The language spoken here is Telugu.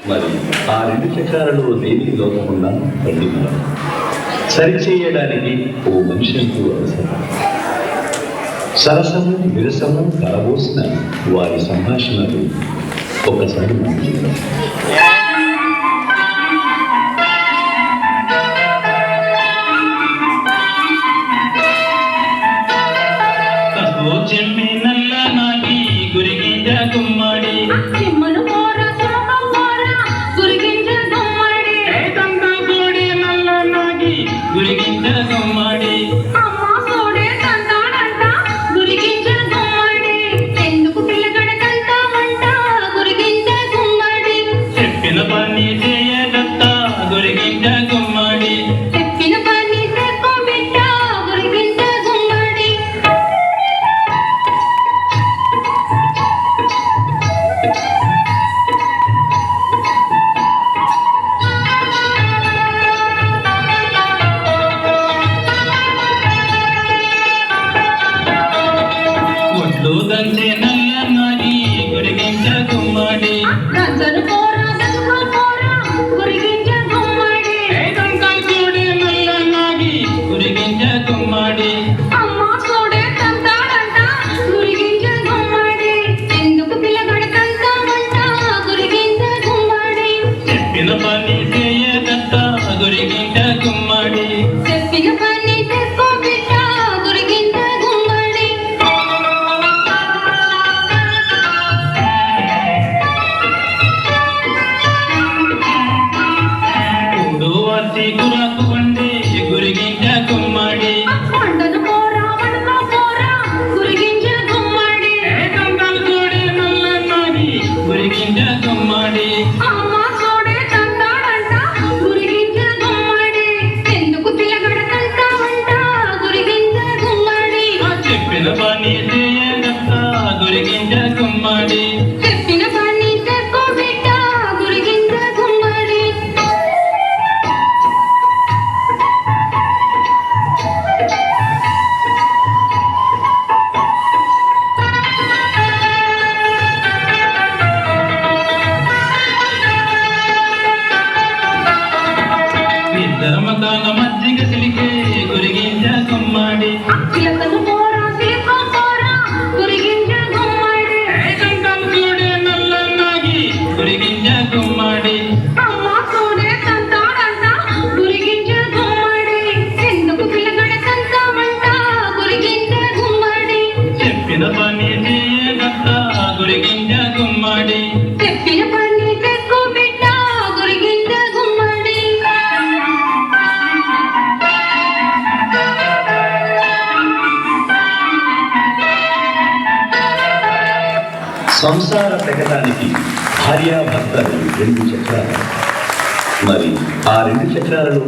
మరి ఆ రెండు చక్రాలలో దేనికి లోపమున్నా పండితులం సరిచేయడానికి ఓ మనిషికి అవసరం. సరసము విరసము కలబోసిన వారి సంభాషణలు ఒకసారి మనం గుమ్మడి గురిగింజ గుమ్మడి అమ్మ సోడే తంతాడంట గురిగింజ గుమ్మడి ఎందుకు పిల్లగడకంటామంట గురిగింజ గుమ్మడి చెప్పిన పని చేయదత్త గురిగింజ గుమ్మడి చెప్పిన పని చేసుకో బిడ్డ గురిగింజ గుమ్మడి దంచే నల్లనాగి గురిగింజ గుమ్మడి గంజను పోరా గంజను పోరా గురిగింజ గుమ్మడి దంతాలు చూడే నల్లనాగి గురిగింజ గుమ్మడి అమ్మ సోడే తంతాడంట గురిగింజ గుమ్మడి ఎందుకు పిల్లగడకంటామంట గురిగింజ గుమ్మడి చెప్పిన పని చేయదత్త గురిగింజ గుమ్మడి చెప్పిన పని చేసుకో బిడ్డ గురిగింజ గుమ్మడి కురాకు వండి గురిగింజ గుమ్మడి వండను పోరా వండను పోరా గురిగింజ గుమ్మడి దంతాలు చూడే నల్లనాగి గురిగింజ గుమ్మడి అమ్మ సోడే తంతాడంట గురిగింజ గుమ్మడి ఎందుకు పిల్లగడకంటామంట గురిగింజ గుమ్మడి చెప్పిన పని చేయదత్త గురిగింజ గుమ్మడి చెప్పిన పని చేసుకో బిడ్డ గురిగింజ గుమ్మడి ధర్మకాల మజ్జిగ చిలికే గురిగింజ గుమ్మడి చిలకను పోరా చిలక పోరా గురిగింజ గుమ్మడి దంతాలు చూడే నల్లనాగి గురిగింజ గుమ్మడి అమ్మ సోడే తంతాడంట గురిగింజ గుమ్మడి ఎందుకు పిల్లగడకంటామంట గురిగింజ గుమ్మడి చెప్పిన పని చేయదత్త గురిగింజ గుమ్మడి చెప్పిన పని చేసుకో బిడ్డ గురిగింజ గుమ్మడి సంసార ప్రగతానికి భార్యాభర్తలు రెండు చక్రాలు. మరి ఆ రెండు చక్రాలలో